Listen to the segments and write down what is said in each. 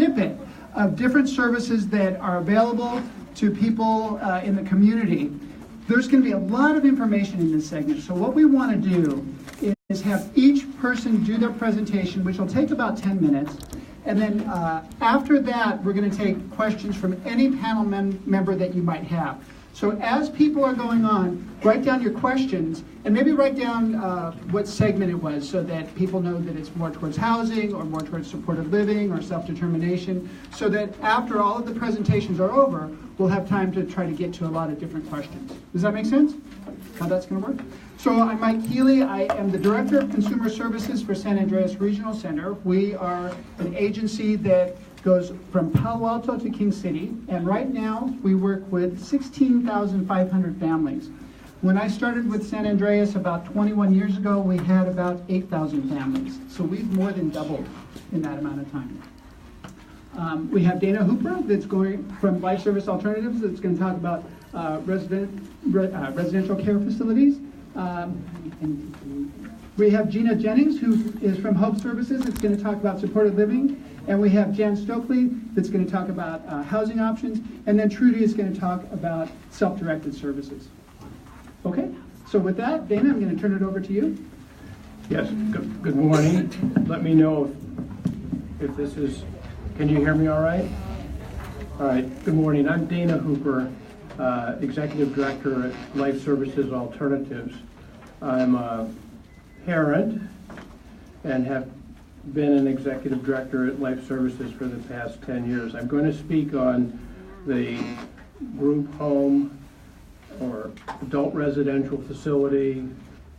snippet of different services that are available to people in the community. There's going to be a lot of information in this segment. So what we want to do is have each person do their presentation, which will take about 10 minutes. And then after that, we're going to take questions from any panel member that you might have. So as people are going on, write down your questions and maybe write down what segment it was so that people know that it's more towards housing or more towards supported living or self-determination, so that after all of the presentations are over, we'll have time to try to get to a lot of different questions. Does that make sense? How that's going to work? So I'm Mike Keeley. I am the Director of Consumer Services for San Andreas Regional Center. We are an agency that goes from Palo Alto to King City, and right now we work with 16,500 families. When I started with San Andreas about 21 years ago, we had about 8,000 families. So we've more than doubled in that amount of time. We have Dana Hooper that's going from Life Service Alternatives that's going to talk about residential care facilities. We have Gina Jennings, who is from Hope Services, that's going to talk about supported living. And we have Jan Stokely that's going to talk about housing options. And then Trudy is going to talk about self-directed services. Okay, so with that, Dana, I'm going to turn it over to you. Yes, good morning. Let me know if this is, can you hear me all right? All right, good morning. I'm Dana Hooper, Executive Director at Life Services Alternatives. I'm a parent and have been an Executive Director at Life Services for the past 10 years. I'm going to speak on the group home or adult residential facility,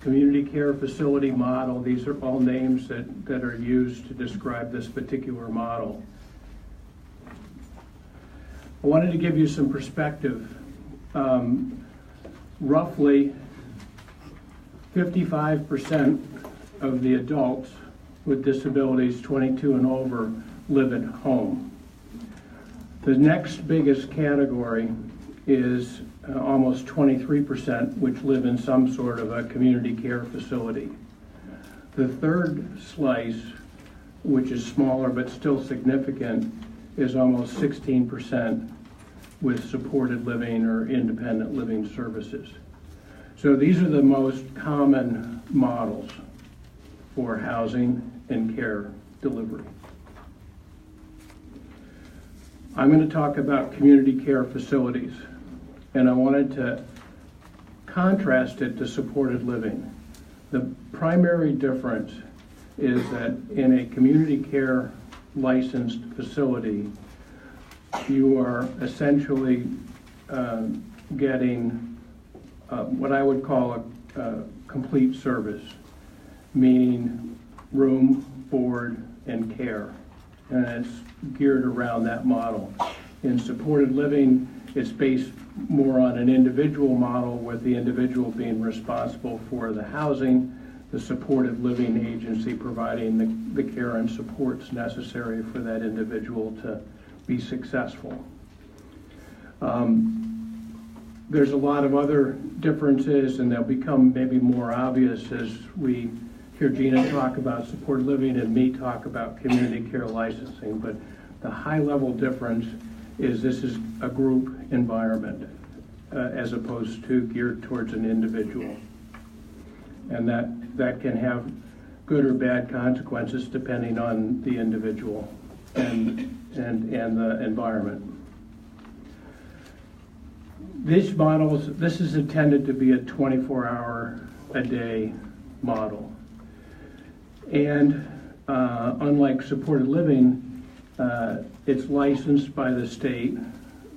community care facility model. These are all names that are used to describe this particular model. I wanted to give you some perspective. Roughly 55% of the adults with disabilities 22 and over live at home. The next biggest category is almost 23%, which live in some sort of a community care facility. The third slice, which is smaller but still significant, is almost 16% with supported living or independent living services. So these are the most common models for housing and care delivery. I'm going to talk about community care facilities, and I wanted to contrast it to supported living. The primary difference is that in a community care licensed facility, you are essentially getting what I would call a complete service, meaning room, board, and care. And it's geared around that model. In supported living, it's based more on an individual model, with the individual being responsible for the housing, the supported living agency providing the care and supports necessary for that individual to be successful. There's a lot of other differences, and they'll become maybe more obvious as we hear Gina talk about supported living and me talk about community care licensing. But the high level difference is this is a group environment as opposed to geared towards an individual. And that can have good or bad consequences depending on the individual and the environment. These models, this is intended to be a 24-hour-a-day model. And unlike supported living, it's licensed by the state,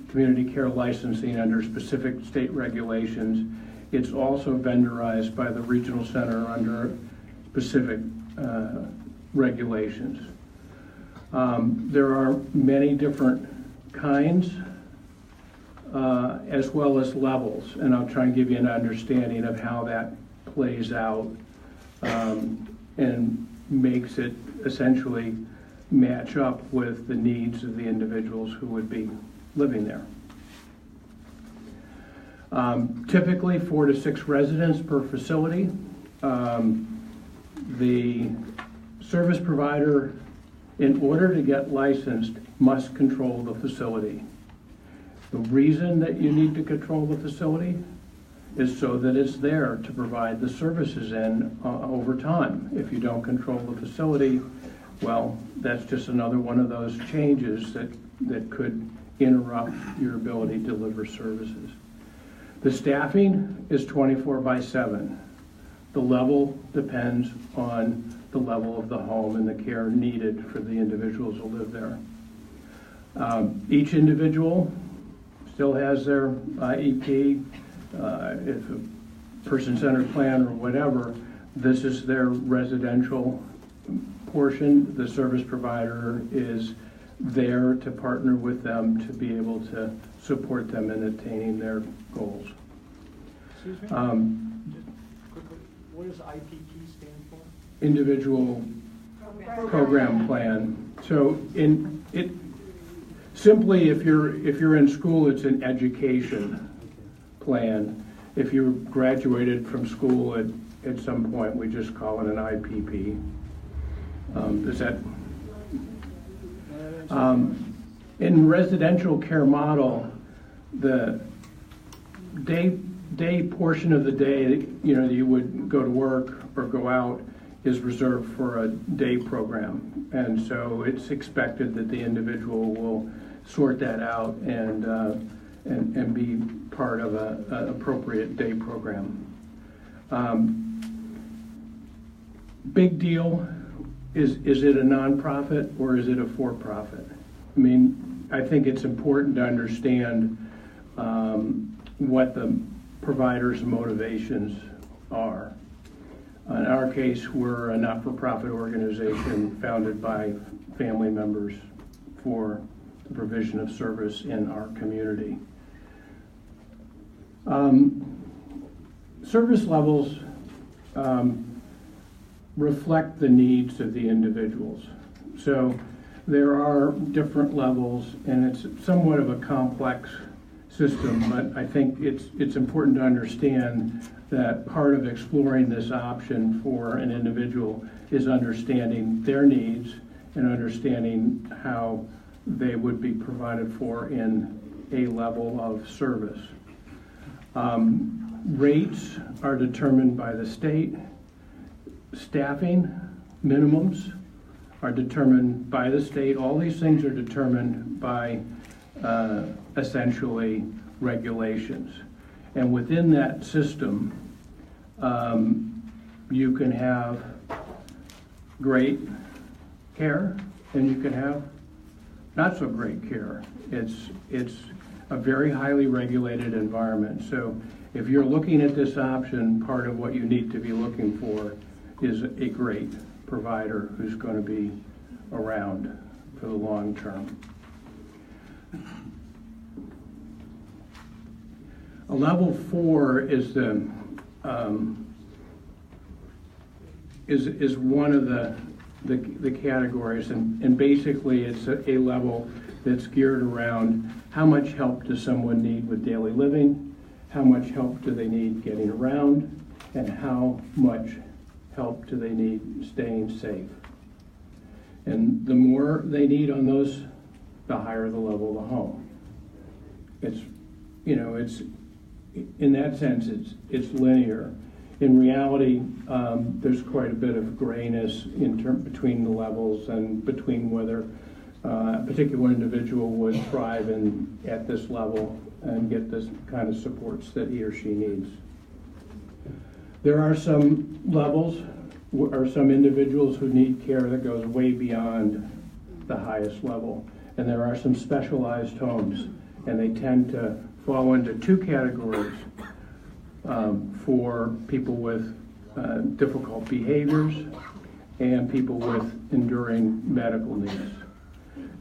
community care licensing under specific state regulations. It's also vendorized by the regional center under specific regulations. There are many different kinds as well as levels, and I'll try and give you an understanding of how that plays out and makes it essentially match up with the needs of the individuals who would be living there. Typically 4 to 6 residents per facility. The service provider in order to get licensed, must control the facility. The reason that you need to control the facility is so that it's there to provide the services in over time. If you don't control the facility, well, that's just another one of those changes that could interrupt your ability to deliver services. The staffing is 24/7. The level depends on the level of the home and the care needed for the individuals who live there. Each individual still has their IEP, if a person-centered plan or whatever, this is their residential portion. The service provider is there to partner with them to be able to support them in attaining their goals. Excuse me? Just quickly, what does IPP stand for? Individual program plan. So simply, if you're in school, it's an education plan. If you graduated from school at some point, we just call it an IPP. Does that? In residential care model, the day portion of the day, you would go to work or go out, is reserved for a day program, and so it's expected that the individual will sort that out and be part of an appropriate day program. Big deal, is it a nonprofit or is it a for-profit? I mean, I think it's important to understand what the provider's motivations are. In our case, we're a not-for-profit organization founded by family members for the provision of service in our community. Service levels reflect the needs of the individuals. So there are different levels, and it's somewhat of a complex system, but I think it's important to understand that part of exploring this option for an individual is understanding their needs and understanding how they would be provided for in a level of service. Rates are determined by the state. Staffing minimums are determined by the state. All these things are determined by essentially regulations. And within that system, you can have great care and you can have not so great care. It's a very highly regulated environment. So if you're looking at this option, part of what you need to be looking for is a great provider who's going to be around for the long term. A level 4 is the is one of the categories, and basically it's a level that's geared around how much help does someone need with daily living, how much help do they need getting around, and how much help do they need staying safe. And the more they need on those, the higher the level of the home. It's in that sense, it's linear. In reality, there's quite a bit of grayness between the levels and between whether a particular individual would thrive at this level and get this kind of supports that he or she needs. There are some levels or some individuals who need care that goes way beyond the highest level. And there are some specialized homes, and they tend to fall into two categories for people with difficult behaviors and people with enduring medical needs.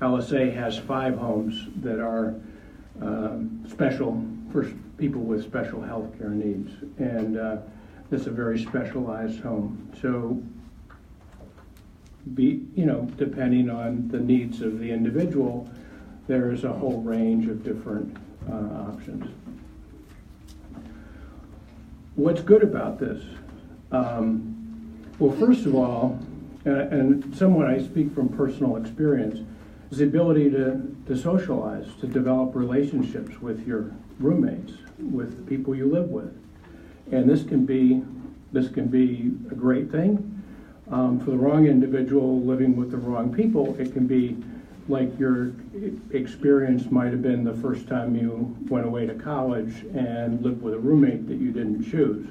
LSA has 5 homes that are special for people with special health care needs, and it's a very specialized home. So, depending on the needs of the individual, there is a whole range of different options. What's good about this? Well, first of all, and somewhat I speak from personal experience, is the ability to socialize, to develop relationships with your roommates, with the people you live with. And this can be a great thing. For the wrong individual living with the wrong people, it can be like your experience might have been the first time you went away to college and lived with a roommate that you didn't choose.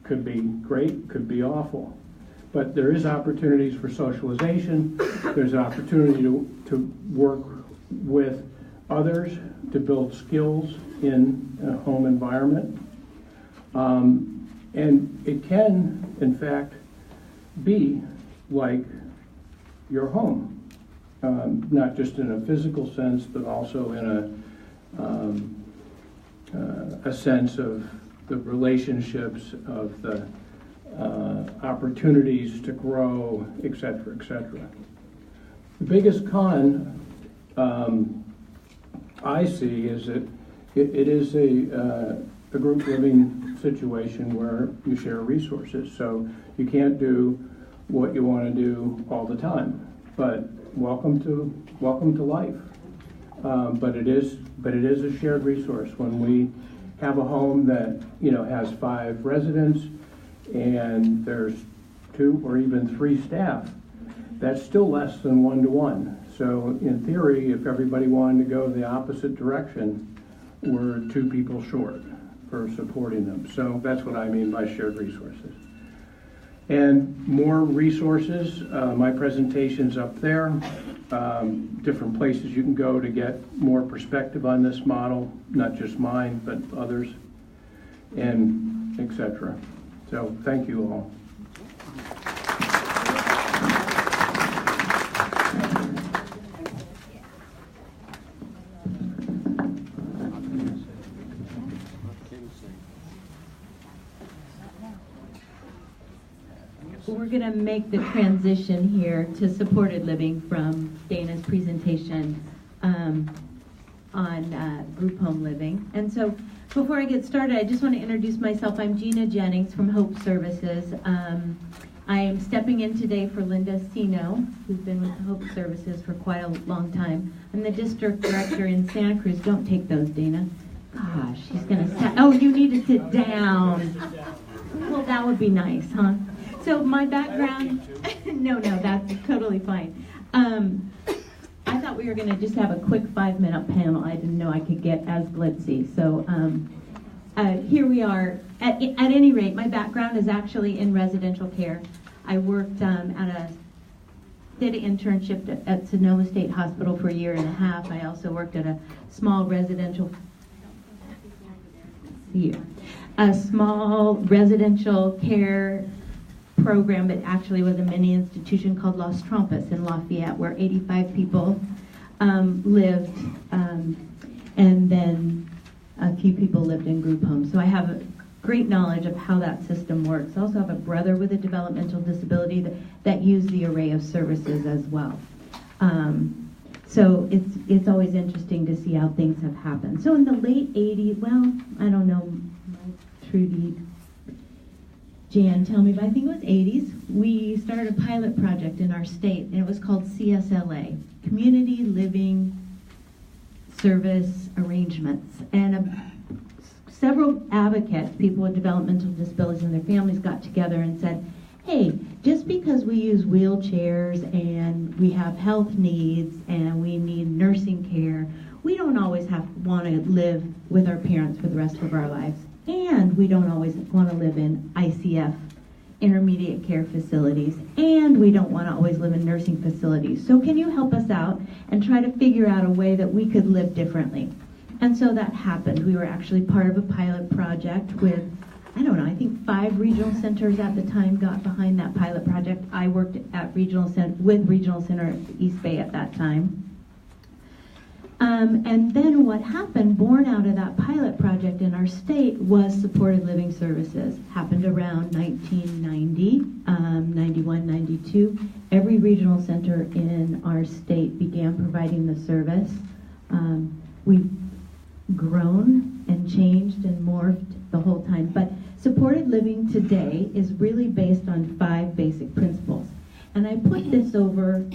Could be great, could be awful. But there is opportunities for socialization. There's an opportunity to work with others, to build skills in a home environment. And it can, in fact, be like your home. Not just in a physical sense, but also in a sense of the relationships, of the opportunities to grow, et cetera, et cetera. The biggest con I see is that it is a group living situation where you share resources. So you can't do what you want to do all the time, but welcome to life. But it is a shared resource. When we have a home that has 5 residents and there's 2 or even 3 staff, that's still less than 1-to-1. So in theory, if everybody wanted to go the opposite direction, we're 2 people short for supporting them. So that's what I mean by shared resources. And more resources, my presentation's up there. Different places you can go to get more perspective on this model, not just mine, but others, and et cetera. So thank you all. We're going to make the transition here to supported living from Dana's presentation on group home living. And so before I get started, I just want to introduce myself. I'm Gina Jennings from Hope Services. I am stepping in today for Linda Sino, who's been with Hope Services for quite a long time. I'm the district director in Santa Cruz. Don't take those, Dana. Gosh, she's going to sit. Oh, you need to sit down. Well, that would be nice, huh? So my background, no, that's totally fine. I thought we were going to just have a quick 5-minute panel. I didn't know I could get as glitzy. So here we are. At any rate, my background is actually in residential care. I worked did an internship at Sonoma State Hospital for 1.5 years. I also worked at a small residential care program that actually was a mini institution called Los Trompas in Lafayette, where 85 people lived, and then a few people lived in group homes. So I have a great knowledge of how that system works. I also have a brother with a developmental disability that used the array of services as well. So it's always interesting to see how things have happened. So in the late 80s, well, I don't know, Trudy, Jan, tell me, but I think it was 80s, we started a pilot project in our state, and it was called CSLA, Community Living Service Arrangements. And several advocates, people with developmental disabilities and their families, got together and said, hey, just because we use wheelchairs and we have health needs and we need nursing care, we don't always want to live with our parents for the rest of our lives. And we don't always want to live in ICF, intermediate care facilities, and we don't want to always live in nursing facilities. So can you help us out and try to figure out a way that we could live differently? And so that happened. We were actually part of a pilot project with, I don't know, I think 5 regional centers at the time got behind that pilot project. I worked at Regional Center East Bay at that time. And then what happened, born out of that pilot project in our state, was supported living services. Happened around 1990, 91, 92. Every regional center in our state began providing the service. We've grown and changed and morphed the whole time. But supported living today is really based on 5 basic principles. And I put this over,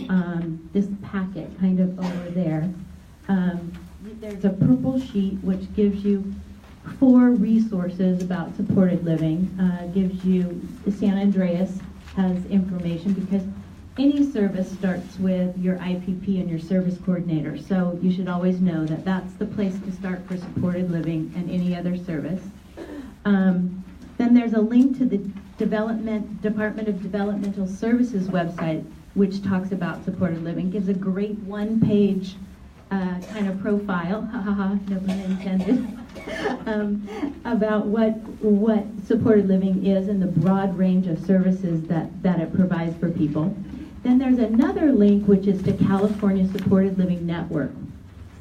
this packet kind of over there. There's a purple sheet which gives you 4 resources about supported living. Gives you, San Andreas has information because any service starts with your IPP and your service coordinator. So you should always know that that's the place to start for supported living and any other service. Then there's a link to the Department of Developmental Services website, which talks about supported living. Gives a great one-page kind of profile, no pun intended, about what supported living is and the broad range of services that it provides for people. Then there's another link which is to California Supported Living Network.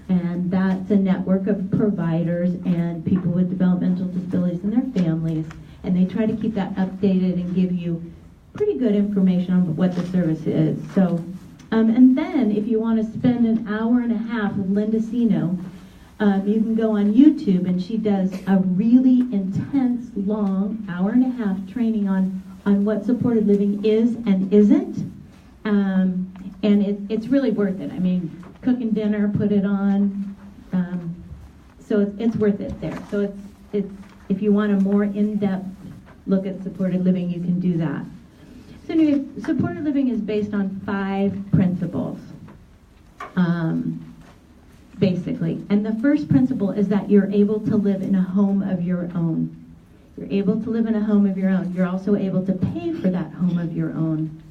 And that's a network of providers and people with developmental disabilities and their families. And they try to keep that updated and give you pretty good information on what the service is. So, and then if you want to spend an hour and a half with Linda Sino, you can go on YouTube, and she does a really intense, long, hour and a half training on what supported living is and isn't. And it's really worth it. I mean, cooking dinner, put it on. So it's worth it there. So it's if you want a more in-depth look at supported living, you can do that. So anyway, supported living is based on 5 principles, basically. And the first principle is that you're able to live in a home of your own. You're able to live in a home of your own. You're also able to pay for that home of your own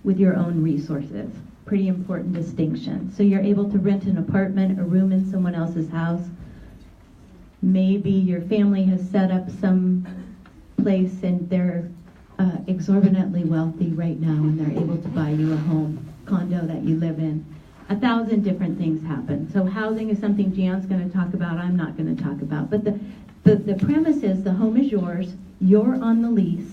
with your own resources. Pretty important distinction. So you're able to rent an apartment, a room in someone else's house. Maybe your family has set up some place and they're exorbitantly wealthy right now and they're able to buy you a home, condo that you live in. 1,000 different things happen. So housing is something Jan's going to talk about, I'm not going to talk about. But the premise is the home is yours, you're on the lease,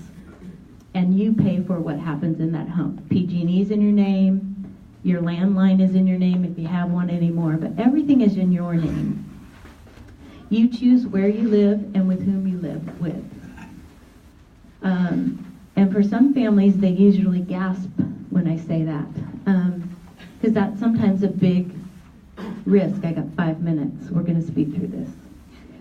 and you pay for what happens in that home. PG&E's in your name, your landline is in your name if you have one anymore, but everything is in your name. You choose where you live and with whom you live with. And for some families, they usually gasp when I say that, because that's sometimes a big risk. I got 5 minutes. We're going to speed through this.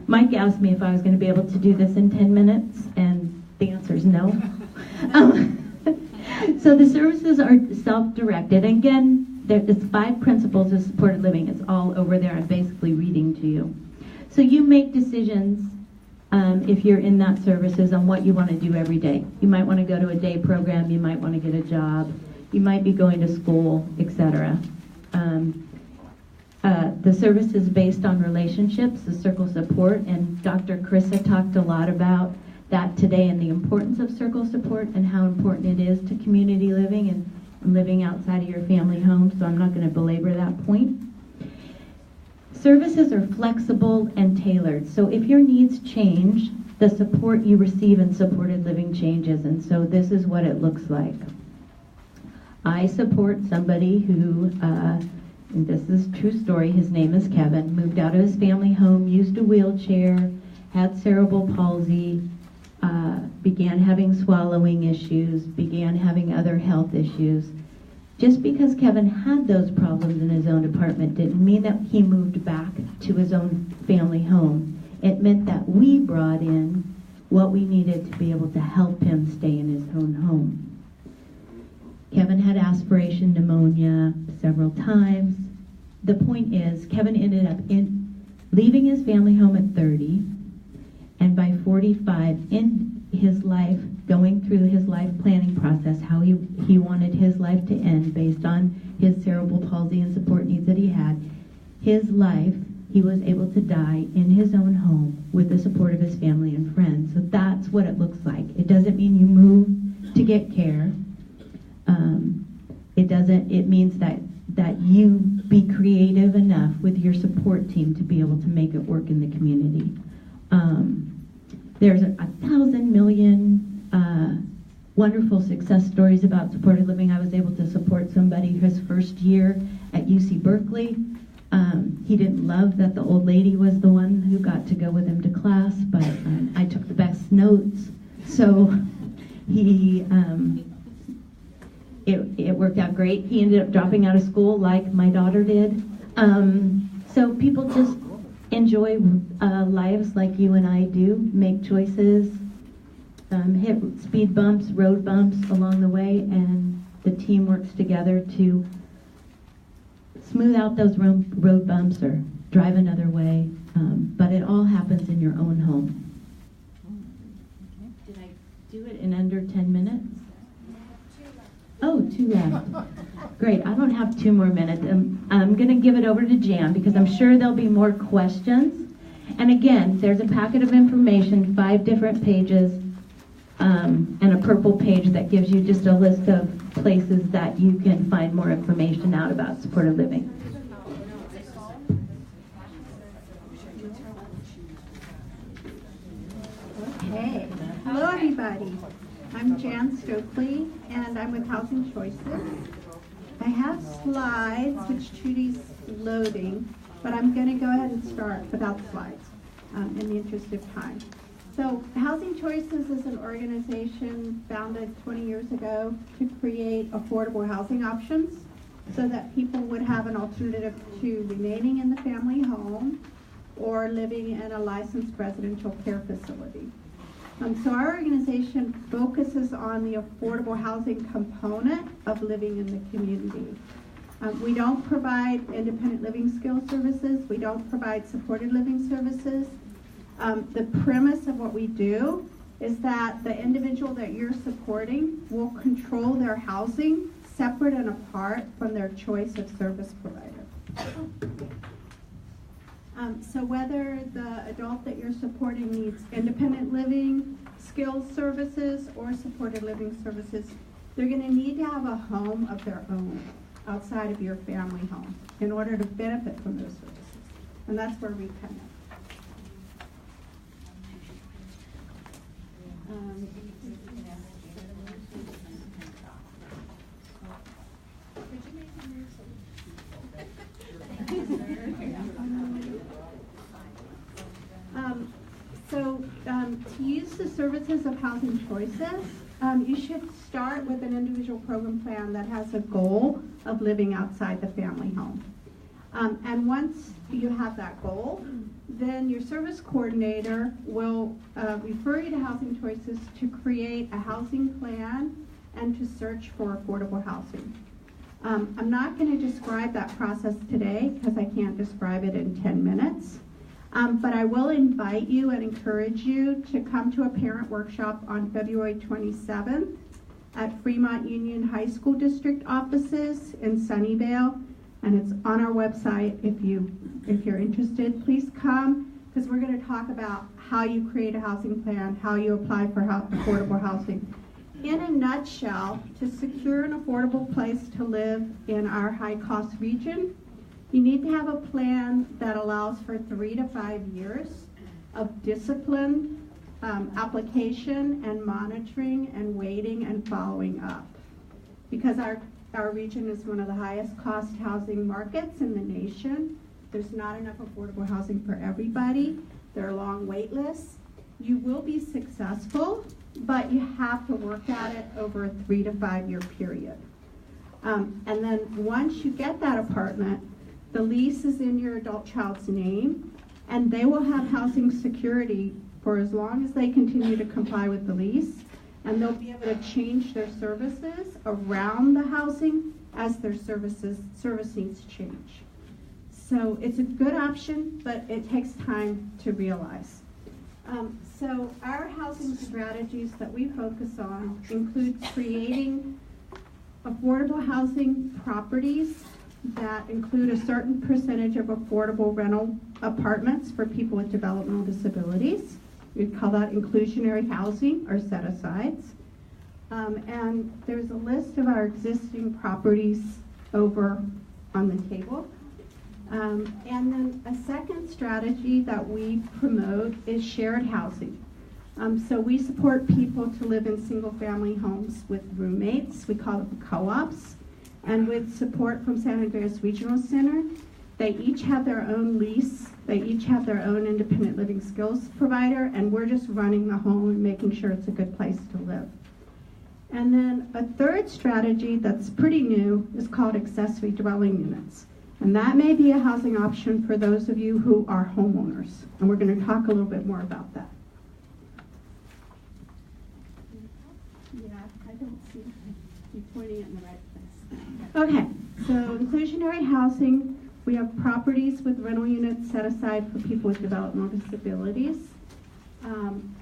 Mike asked me if I was going to be able to do this in 10 minutes, and the answer is no. So the services are self-directed. And again, there's 5 principles of supported living. It's all over there. I'm basically reading to you. So you make decisions if you're in that services on what you want to do every day. You might want to go to a day program. You might want to get a job. You might be going to school, etc. The service is based on relationships, the circle support, and Dr. Carissa talked a lot about that today and the importance of circle support and how important it is to community living and living outside of your family home, so I'm not going to belabor that point. Services are flexible and tailored, so if your needs change, the support you receive in supported living changes, and so this is what it looks like. I support somebody who, and this is a true story, his name is Kevin, moved out of his family home, used a wheelchair, had cerebral palsy, began having swallowing issues, began having other health issues. Just because Kevin had those problems in his own apartment didn't mean that he moved back to his own family home. It meant that we brought in what we needed to be able to help him stay in his own home. Kevin had aspiration pneumonia several times. The point is, Kevin ended up leaving his family home at 30, and by 45, in his life, going through his life planning process, how he wanted his life to end based on his cerebral palsy and support needs that he had, his life, he was able to die in his own home with the support of his family and friends. So that's what it looks like. It doesn't mean you move to get care. It means that you be creative enough with your support team to be able to make it work in the community. There's 1,000 million wonderful success stories about supported living. I was able to support somebody his first year at UC Berkeley. He didn't love that the old lady was the one who got to go with him to class, but I took the best notes. So he it worked out great. He ended up dropping out of school like my daughter did. So people just enjoy lives like you and I do, make choices, hit speed bumps, road bumps along the way, and the team works together to smooth out those road bumps or drive another way. But it all happens in your own home. Did I do it in under 10 minutes? Oh, 2 left. Great, I don't have 2 more minutes. I'm going to give it over to Jan because I'm sure there'll be more questions. And again, there's a packet of information, 5 different pages, and a purple page that gives you just a list of places that you can find more information out about supported living. Okay, hello everybody. I'm Jan Stokely and I'm with Housing Choices. I have slides which Trudy's loading, but I'm going to go ahead and start without slides in the interest of time. So Housing Choices is an organization founded 20 years ago to create affordable housing options so that people would have an alternative to remaining in the family home or living in a licensed residential care facility. So our organization focuses on the affordable housing component of living in the community. We don't provide independent living skills services. We don't provide supported living services. The premise of what we do is that the individual that you're supporting will control their housing separate and apart from their choice of service provider. So whether the adult that you're supporting needs independent living, skills services, or supported living services, they're going to need to have a home of their own outside of your family home in order to benefit from those services. And that's where we come in. To use the services of Housing Choices, you should start with an individual program plan that has a goal of living outside the family home. And once you have that goal, then your service coordinator will refer you to Housing Choices to create a housing plan and to search for affordable housing. I'm not going to describe that process today because I can't describe it in 10 minutes. But I will invite you and encourage you to come to a parent workshop on February 27th at Fremont Union High School District offices in Sunnyvale. And it's on our website if you're interested. Please come because we're going to talk about how you create a housing plan, how you apply for affordable housing. In a nutshell, to secure an affordable place to live in our high-cost region, you need to have a plan that allows for 3 to 5 years of disciplined application and monitoring and waiting and following up. Because our region is one of the highest cost housing markets in the nation, there's not enough affordable housing for everybody. There are long wait lists. You will be successful, but you have to work at it over a 3 to 5 year period. And then once you get that apartment, the lease is in your adult child's name, and they will have housing security for as long as they continue to comply with the lease, and they'll be able to change their services around the housing as their service needs change. So it's a good option, but it takes time to realize. So our housing strategies that we focus on include creating affordable housing properties that include a certain percentage of affordable rental apartments for people with developmental disabilities. We call that inclusionary housing or set-asides. And there's a list of our existing properties over on the table. And then a second strategy that we promote is shared housing. So we support people to live in single-family homes with roommates. We call them co-ops. And with support from San Andreas Regional Center, they each have their own lease. They each have their own independent living skills provider, and we're just running the home and making sure it's a good place to live. And then a third strategy that's pretty new is called accessory dwelling units. And that may be a housing option for those of you who are homeowners. And we're going to talk a little bit more about that. Yeah, I don't see you pointing it in the right place. Okay, so inclusionary housing, we have properties with rental units set aside for people with developmental disabilities.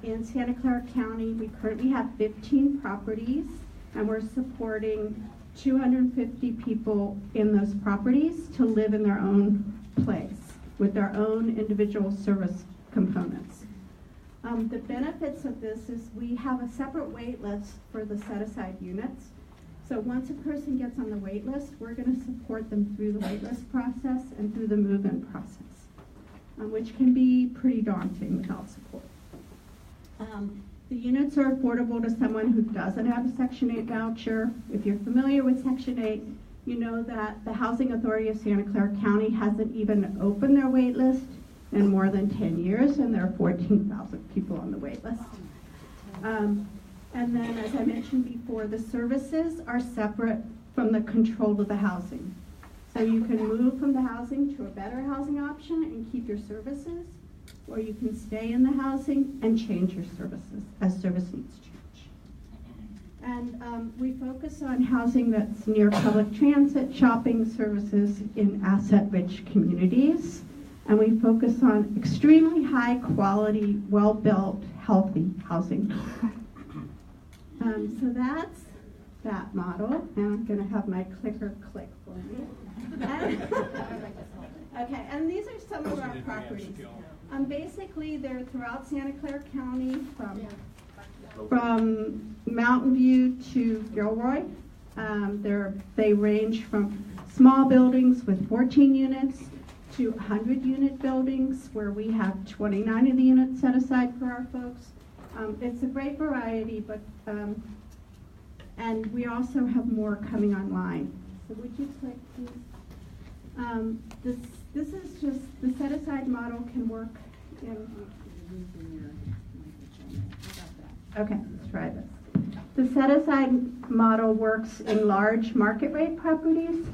In Santa Clara County, we currently have 15 properties, and we're supporting 250 people in those properties to live in their own place with their own individual service components. The benefits of this is we have a separate wait list for the set-aside units. So once a person gets on the wait list, we're going to support them through the wait list process and through the move-in process, which can be pretty daunting without support. The units are affordable to someone who doesn't have a Section 8 voucher. If you're familiar with Section 8, you know that the Housing Authority of Santa Clara County hasn't even opened their wait list in more than 10 years, and there are 14,000 people on the wait list. And then, as I mentioned before, the services are separate from the control of the housing. So you can move from the housing to a better housing option and keep your services, or you can stay in the housing and change your services as service needs change. And we focus on housing that's near public transit, shopping services in asset-rich communities. And we focus on extremely high quality, well-built, healthy housing. So that's that model. And I'm going to have my clicker click for me. Okay, and these are some of our properties. Basically, they're throughout Santa Clara County, from Mountain View to Gilroy. They range from small buildings with 14 units to 100-unit buildings where we have 29 of the units set aside for our folks. It's a great variety, but and we also have more coming online. So would you click, please? This is just, the set-aside model can work in, okay, let's try this. The set-aside model works in large market rate properties.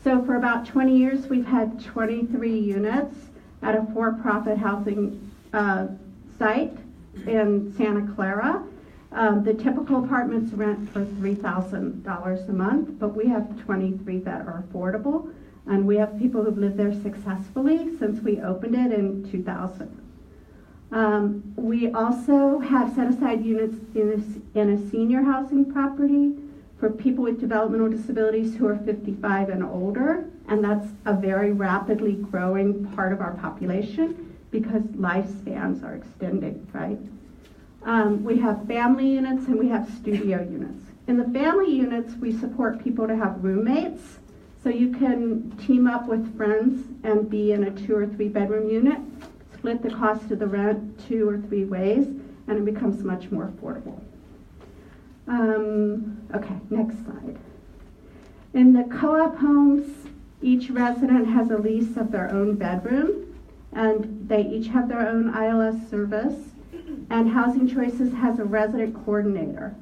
So for about 20 years, we've had 23 units at a for-profit housing site in Santa Clara. The typical apartments rent for $3,000 a month, but we have 23 that are affordable. And we have people who've lived there successfully since we opened it in 2000. We also have set-aside units in a senior housing property for people with developmental disabilities who are 55 and older, and that's a very rapidly growing part of our population because lifespans are extending, right? We have family units and we have studio units. In the family units, we support people to have roommates. So you can team up with friends and be in a 2 or 3 bedroom unit, split the cost of the rent 2 or 3 ways, and it becomes much more affordable. Okay, next slide. In the co-op homes, each resident has a lease of their own bedroom, and they each have their own ILS service, and Housing Choices has a resident coordinator.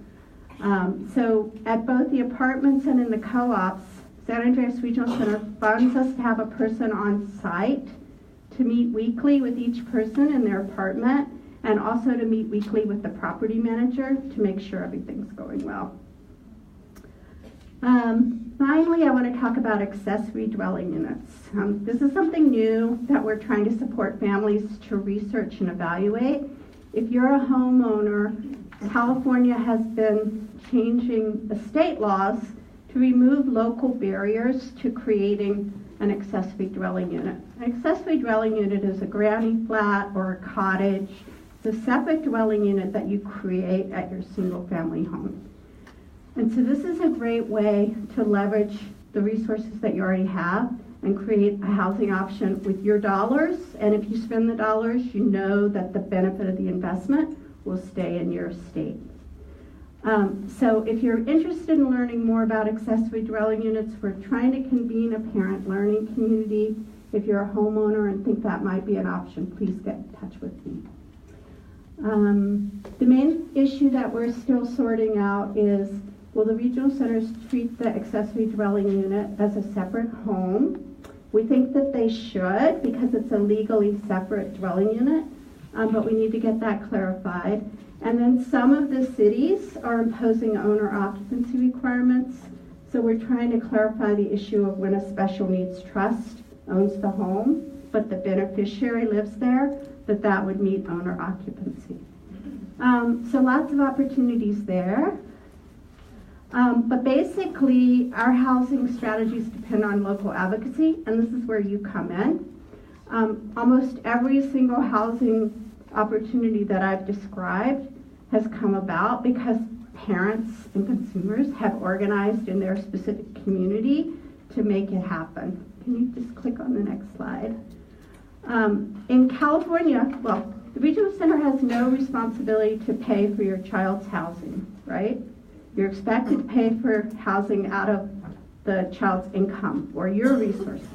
So at both the apartments and in the co-ops, San Andreas Regional Center funds us to have a person on site to meet weekly with each person in their apartment, and also to meet weekly with the property manager to make sure everything's going well. Finally, I want to talk about accessory dwelling units. This is something new that we're trying to support families to research and evaluate. If you're a homeowner, California has been changing the state laws to remove local barriers to creating an accessory dwelling unit. An accessory dwelling unit is a granny flat or a cottage. It's a separate dwelling unit that you create at your single family home. And so this is a great way to leverage the resources that you already have and create a housing option with your dollars. And if you spend the dollars, you know that the benefit of the investment will stay in your estate. So if you're interested in learning more about accessory dwelling units, we're trying to convene a parent learning community. If you're a homeowner and think that might be an option, please get in touch with me. The main issue that we're still sorting out is Will the regional centers treat the accessory dwelling unit as a separate home? We think that they should because it's a legally separate dwelling unit, but we need to get that clarified. And then some of the cities are imposing owner occupancy requirements, so we're trying to clarify the issue of when a special needs trust owns the home, but the beneficiary lives there, that would meet owner occupancy. So lots of opportunities there. But basically, our housing strategies depend on local advocacy, and this is where you come in. Almost every single housing opportunity that I've described has come about because parents and consumers have organized in their specific community to make it happen. Can you just click on the next slide? In California, well, the Regional Center has no responsibility to pay for your child's housing, right? You're expected to pay for housing out of the child's income or your resources.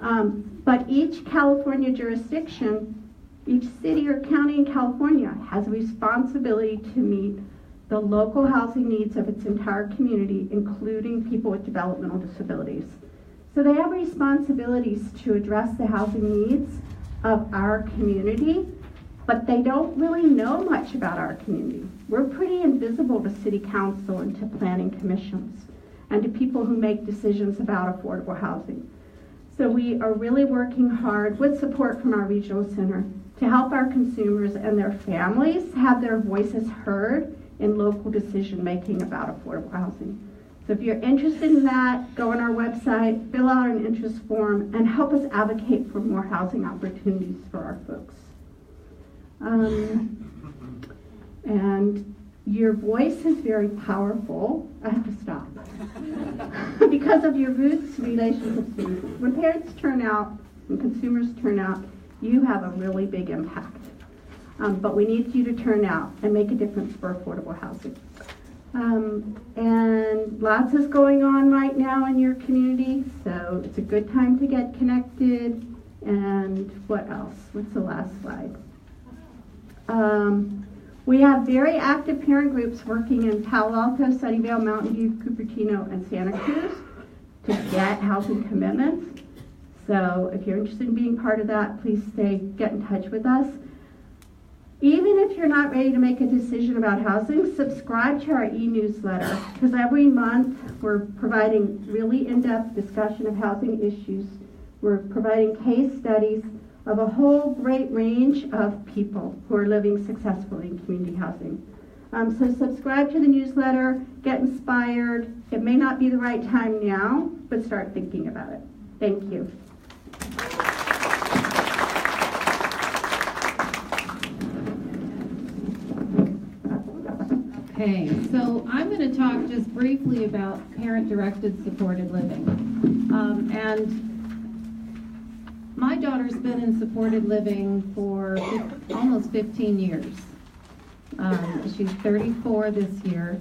But each California jurisdiction, each city or county in California has a responsibility to meet the local housing needs of its entire community, including people with developmental disabilities. So they have responsibilities to address the housing needs of our community, but they don't really know much about our community. We're pretty invisible to city council and to planning commissions and to people who make decisions about affordable housing. So we are really working hard with support from our regional center to help our consumers and their families have their voices heard in local decision making about affordable housing. So if you're interested in that, go on our website, fill out an interest form, and help us advocate for more housing opportunities for our folks. And your voice is very powerful. I have to stop. Because of your roots, relationships. When parents turn out, when consumers turn out, you have a really big impact. But we need you to turn out and make a difference for affordable housing. And lots is going on right now in your community, so it's a good time to get connected. And what else? What's the last slide? We have very active parent groups working in Palo Alto, Sunnyvale, Mountain View, Cupertino, and Santa Cruz to get housing commitments. So if you're interested in being part of that, please get in touch with us. Even if you're not ready to make a decision about housing, subscribe to our e-newsletter, because every month we're providing really in-depth discussion of housing issues. We're providing case studies of a whole great range of people who are living successfully in community housing. So subscribe to the newsletter, get inspired. It may not be the right time now, but start thinking about it. Thank you. Okay, so I'm going to talk just briefly about parent-directed supported living. And my daughter's been in supported living for almost 15 years. She's 34 this year.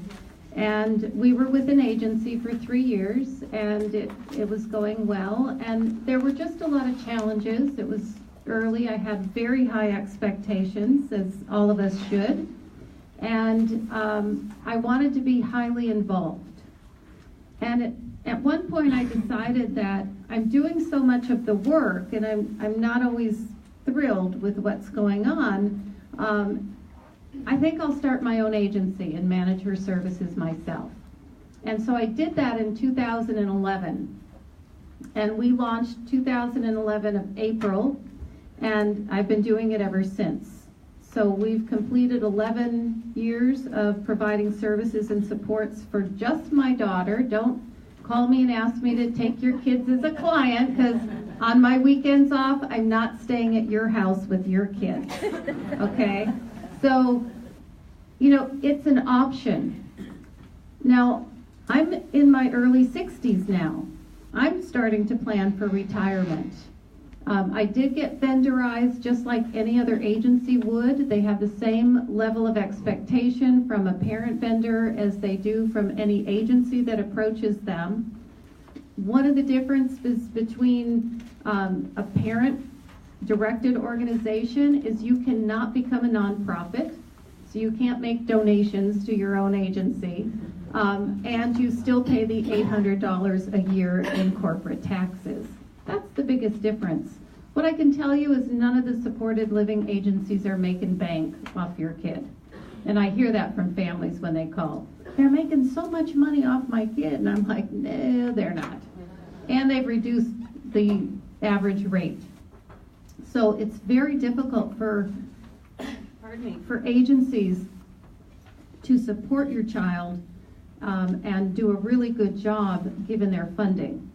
And we were with an agency for 3 years, and it was going well. And there were just a lot of challenges. It was early. I had very high expectations, as all of us should. And I wanted to be highly involved. And at one point I decided that I'm doing so much of the work, and I'm not always thrilled with what's going on. I think I'll start my own agency and manage her services myself. And so I did that in 2011. And we launched 2011 of April, and I've been doing it ever since. So we've completed 11 years of providing services and supports for just my daughter. Don't call me and ask me to take your kids as a client, because on my weekends off, I'm not staying at your house with your kids, okay? So, you know, it's an option. Now, I'm in my early 60s now. I'm starting to plan for retirement. I did get vendorized just like any other agency would. They have the same level of expectation from a parent vendor as they do from any agency that approaches them. One of the differences between a parent-directed organization is you cannot become a nonprofit, so you can't make donations to your own agency. and you still pay the $800 a year in corporate taxes. That's the biggest difference. What I can tell you is none of the supported living agencies are making bank off your kid. And I hear that from families when they call. They're making so much money off my kid. And I'm like, no, they're not. And they've reduced the average rate. So it's very difficult for agencies to support your child and do a really good job given their funding.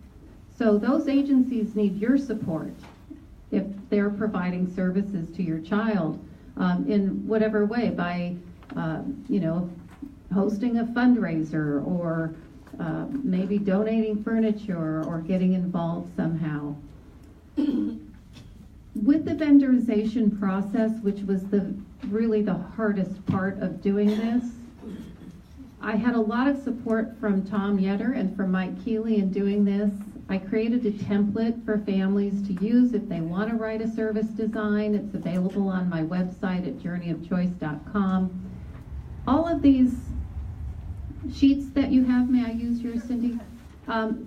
So those agencies need your support if they're providing services to your child in whatever way, by hosting a fundraiser, or maybe donating furniture, or getting involved somehow. With the vendorization process, which was really the hardest part of doing this, I had a lot of support from Tom Yetter and from Mike Keeley in doing this. I created a template for families to use if they want to write a service design. It's available on my website at journeyofchoice.com. All of these sheets that you have, may I use yours, Cindy?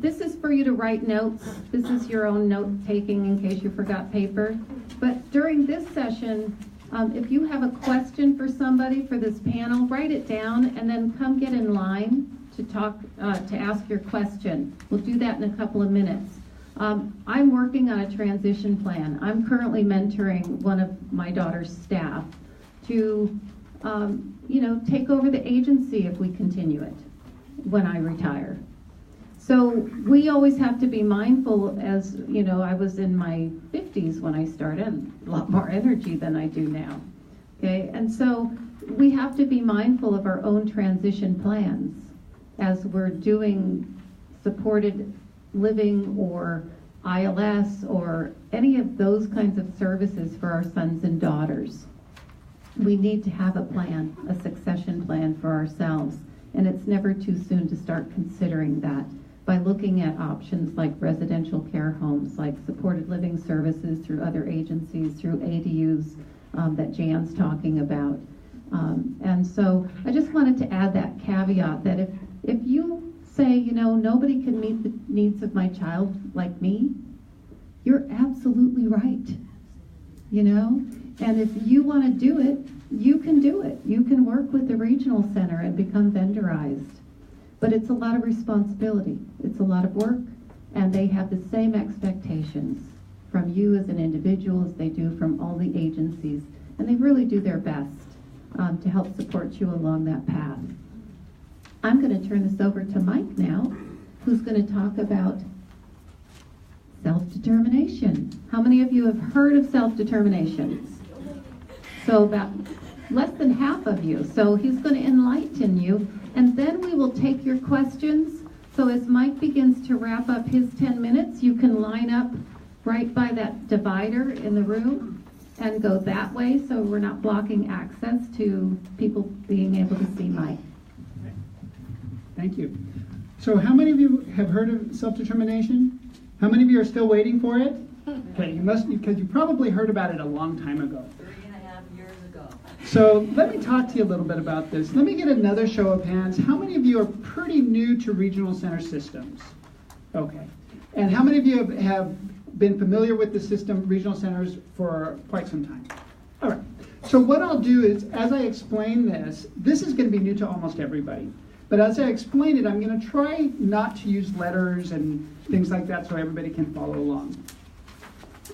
This is for you to write notes. This is your own note-taking in case you forgot paper. But during this session, if you have a question for somebody for this panel, write it down and then come get in line to talk, to ask your question. We'll do that in a couple of minutes. I'm working on a transition plan. I'm currently mentoring one of my daughter's staff to, take over the agency if we continue it when I retire. So we always have to be mindful, as I was in my 50s when I started, a lot more energy than I do now. Okay, and so we have to be mindful of our own transition plans as we're doing supported living or ILS or any of those kinds of services for our sons and daughters. We need to have a plan, a succession plan for ourselves, and it's never too soon to start considering that by looking at options like residential care homes, like supported living services through other agencies, through ADUs that Jan's talking about. And so I just wanted to add that caveat that if you say, nobody can meet the needs of my child like me, you're absolutely right, And if you want to do it, you can do it. You can work with the regional center and become vendorized. But it's a lot of responsibility. It's a lot of work, and they have the same expectations from you as an individual as they do from all the agencies. And they really do their best to help support you along that path. I'm going to turn this over to Mike now, who's going to talk about self-determination. How many of you have heard of self-determination? So about less than half of you. So he's going to enlighten you, and then we will take your questions. So as Mike begins to wrap up his 10 minutes, you can line up right by that divider in the room and go that way, so we're not blocking access to people being able to see Mike. Thank you. So how many of you have heard of self-determination? How many of you are still waiting for it? Okay, you must, because you probably heard about it a long time ago. 3.5 years ago. So let me talk to you a little bit about this. Let me get another show of hands. How many of you are pretty new to regional center systems? Okay. And how many of you have been familiar with the system, regional centers, for quite some time? All right. So what I'll do is, as I explain this is going to be new to almost everybody. But as I explain it, I'm going to try not to use letters and things like that so everybody can follow along.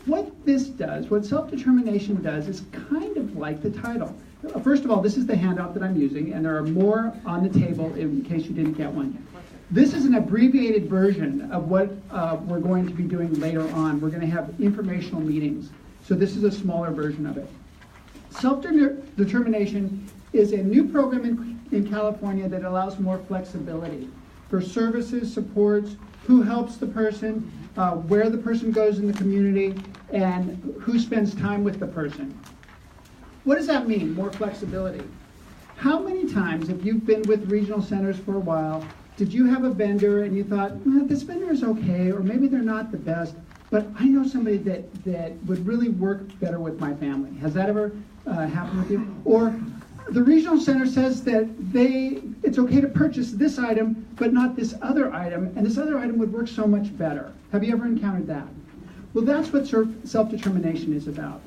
What this does, what self-determination does, is kind of like the title. First of all, this is the handout that I'm using, and there are more on the table in case you didn't get one. This is an abbreviated version of what we're going to be doing later on. We're going to have informational meetings. So this is a smaller version of it. Self-determination is a new program in California that allows more flexibility for services, supports, who helps the person, where the person goes in the community, and who spends time with the person. What does that mean, more flexibility? How many times, if you've been with regional centers for a while, did you have a vendor and you thought, this vendor is okay, or maybe they're not the best, but I know somebody that would really work better with my family? Has that ever happened with you? Or The regional center says that it's okay to purchase this item, but not this other item, and this other item would work so much better. Have you ever encountered that? Well, that's what self-determination is about.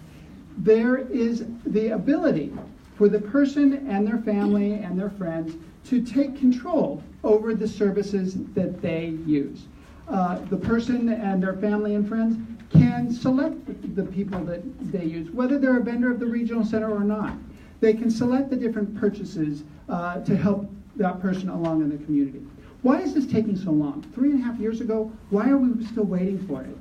There is the ability for the person and their family and their friends to take control over the services that they use. The person and their family and friends can select the people that they use, whether they're a vendor of the regional center or not. They can select the different purchases to help that person along in the community. Why is this taking so long? 3.5 years ago, why are we still waiting for it?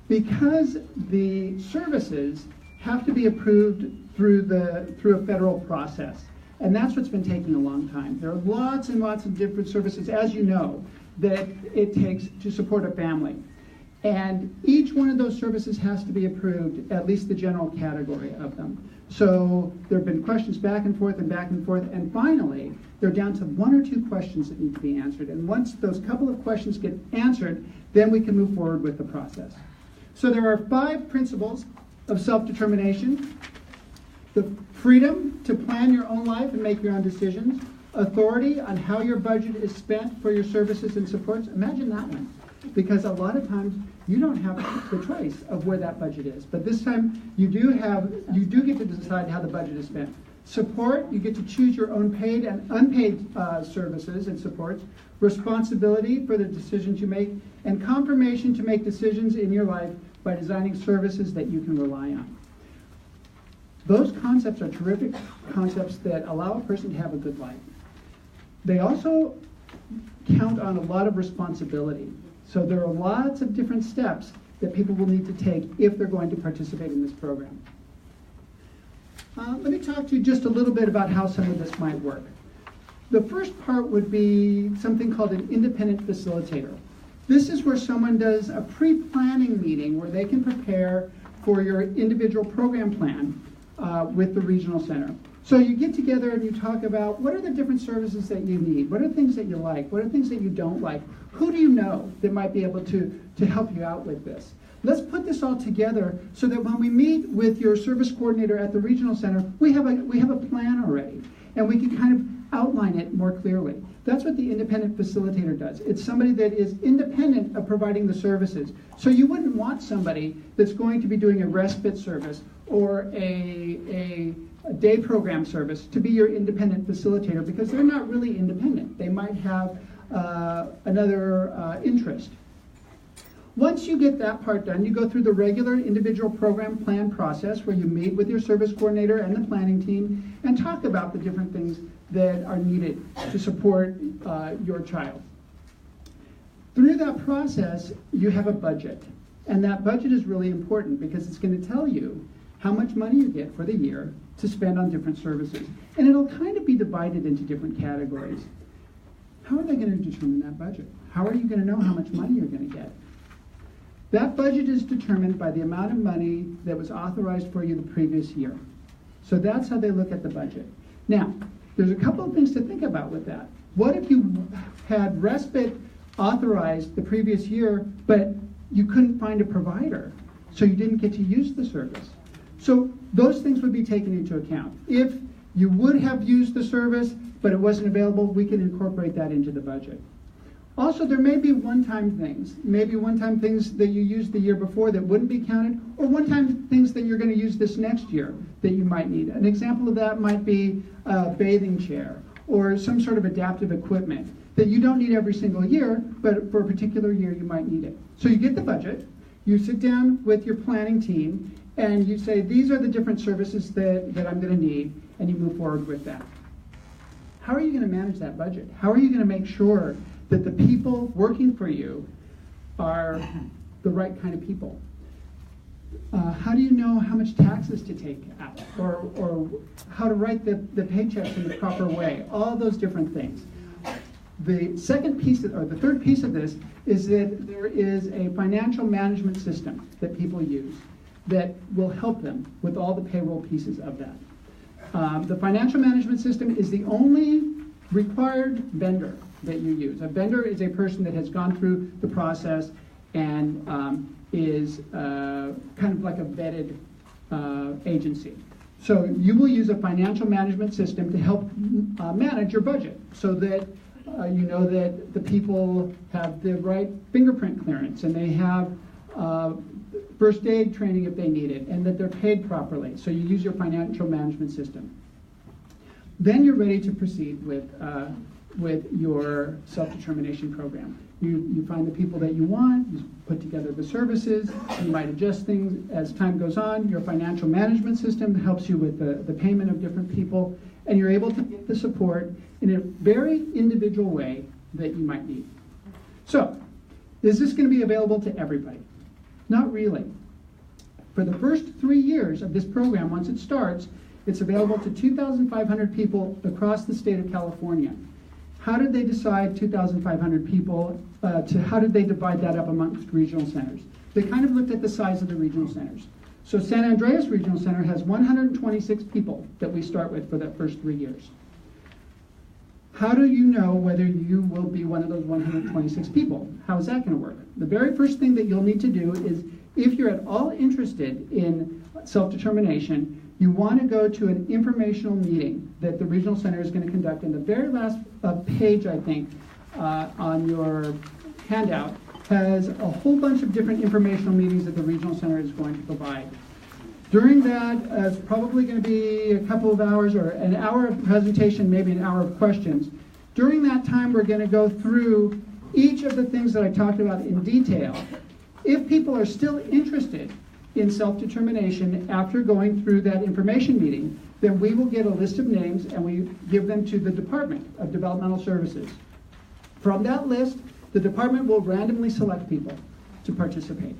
Because the services have to be approved through a federal process. And that's what's been taking a long time. There are lots and lots of different services, as you know, that it takes to support a family. And each one of those services has to be approved, at least the general category of them. So there have been questions back and forth, and finally, they're down to 1 or 2 questions that need to be answered. And once those couple of questions get answered, then we can move forward with the process. So there are 5 principles of self-determination: the freedom to plan your own life and make your own decisions, authority on how your budget is spent for your services and supports. Imagine that one, because a lot of times you don't have the choice of where that budget is, but this time you do get to decide how the budget is spent. Support, you get to choose your own paid and unpaid services and supports. Responsibility for the decisions you make, and confirmation to make decisions in your life by designing services that you can rely on. Those concepts are terrific concepts that allow a person to have a good life. They also count on a lot of responsibility. So there are lots of different steps that people will need to take if they're going to participate in this program. Let me talk to you just a little bit about how some of this might work. The first part would be something called an independent facilitator. This is where someone does a pre-planning meeting where they can prepare for your individual program plan with the regional center. So you get together and you talk about what are the different services that you need, what are things that you like, what are things that you don't like, who do you know that might be able to help you out with this. Let's put this all together so that when we meet with your service coordinator at the regional center, we have a plan already, and we can kind of outline it more clearly. That's what the independent facilitator does. It's somebody that is independent of providing the services. So you wouldn't want somebody that's going to be doing a respite service or a day program service to be your independent facilitator, because they're not really independent. They might have another interest. Once you get that part done, you go through the regular individual program plan process where you meet with your service coordinator and the planning team and talk about the different things that are needed to support your child. Through that process, you have a budget. And that budget is really important because it's going to tell you how much money you get for the year to spend on different services. And it'll kind of be divided into different categories. How are they going to determine that budget? How are you going to know how much money you're going to get? That budget is determined by the amount of money that was authorized for you the previous year. So that's how they look at the budget. Now, there's a couple of things to think about with that. What if you had respite authorized the previous year, but you couldn't find a provider, so you didn't get to use the service? So those things would be taken into account. If you would have used the service, but it wasn't available, we can incorporate that into the budget. Also, there may be one-time things. Maybe one-time things that you used the year before that wouldn't be counted, or one-time things that you're going to use this next year that you might need. An example of that might be a bathing chair or some sort of adaptive equipment that you don't need every single year, but for a particular year you might need it. So you get the budget, you sit down with your planning team, and you say, these are the different services that I'm going to need, and you move forward with that. How are you going to manage that budget? How are you going to make sure that the people working for you are the right kind of people? How do you know how much taxes to take out, or how to write the paychecks in the proper way? All those different things. The second piece, or the third piece of this, is that there is a financial management system that people use that will help them with all the payroll pieces of that. The financial management system is the only required vendor that you use. A vendor is a person that has gone through the process and is kind of like a vetted agency. So you will use a financial management system to help manage your budget so that you know that the people have the right fingerprint clearance and they have first aid training if they need it and that they're paid properly. So you use your financial management system. Then you're ready to proceed with your self-determination program. You find the people that you want, you put together the services, you might adjust things as time goes on. Your financial management system helps you with the payment of different people, and you're able to get the support in a very individual way that you might need. So, is this going to be available to everybody? Not really. For the first 3 years of this program, once it starts, it's available to 2,500 people across the state of California. How did they decide 2,500 people? How did they divide that up amongst regional centers? They kind of looked at the size of the regional centers. So San Andreas Regional Center has 126 people that we start with for that first 3 years. How do you know whether you will be one of those 126 people? How is that going to work? The very first thing that you'll need to do is, if you're at all interested in self-determination, you want to go to an informational meeting that the regional center is going to conduct. And the very last page, I think, on your handout has a whole bunch of different informational meetings that the regional center is going to provide. During that, it's probably going to be a couple of hours or an hour of presentation, maybe an hour of questions. During that time, we're going to go through each of the things that I talked about in detail. If people are still interested in self-determination after going through that information meeting, then we will get a list of names and we give them to the Department of Developmental Services. From that list, the department will randomly select people to participate.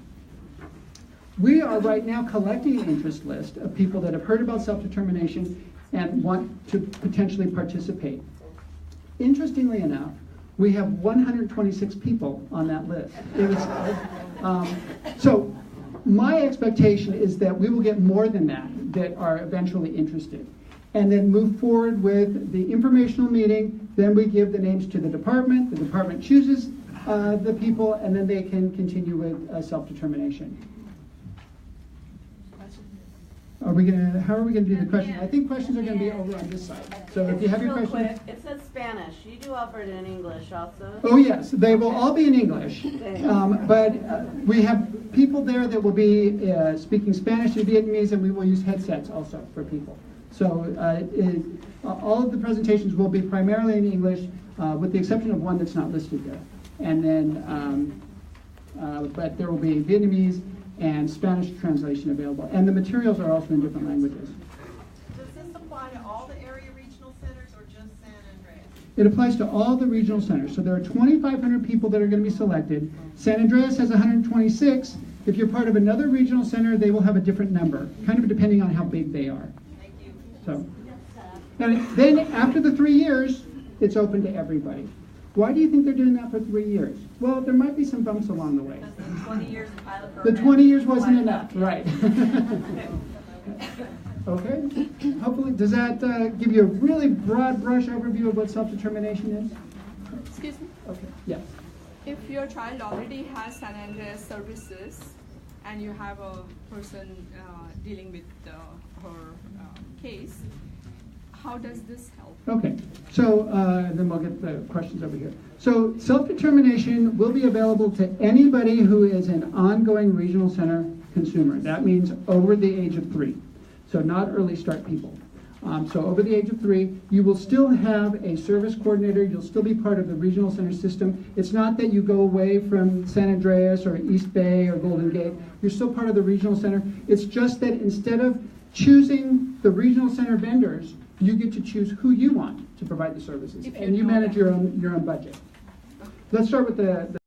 We are right now collecting an interest list of people that have heard about self-determination and want to potentially participate. Interestingly enough, we have 126 people on that list. So my expectation is that we will get more than that are eventually interested. And then move forward with the informational meeting. Then we give the names to the department chooses the people, and then they can continue with self-determination. How are we gonna do the questions? I think questions are gonna be over on this side. So if you have your questions. Quick, it says Spanish. You do offer it in English also? Oh yes, they will all be in English. But we have people there that will be speaking Spanish and Vietnamese, and we will use headsets also for people. So all of the presentations will be primarily in English, with the exception of one that's not listed there. And then, but there will be Vietnamese and Spanish translation available. And the materials are also in different languages. Does this apply to all the area regional centers or just San Andreas? It applies to all the regional centers. So there are 2,500 people that are going to be selected. San Andreas has 126. If you're part of another regional center, they will have a different number, kind of depending on how big they are. Thank you. So, and then after the 3 years, it's open to everybody. Why do you think they're doing that for 3 years? Well, there might be some bumps along the way. Because the 20 years of pilot The program. 20 years wasn't enough, right? Okay. Hopefully, does that give you a really broad brush overview of what self-determination is? Excuse me. Okay. Yes. If your child already has San Andreas services and you have a person dealing with her case, how does this help? Okay, so then we'll get the questions over here. So self-determination will be available to anybody who is an ongoing regional center consumer. That means over the age of 3, so not early start people. So over the age of 3, you will still have a service coordinator. You'll still be part of the regional center system. It's not that you go away from San Andreas or East Bay or Golden Gate. You're still part of the regional center. It's just that instead of choosing the regional center vendors, you get to choose who you want to provide the services, and you manage your own budget. Let's start with the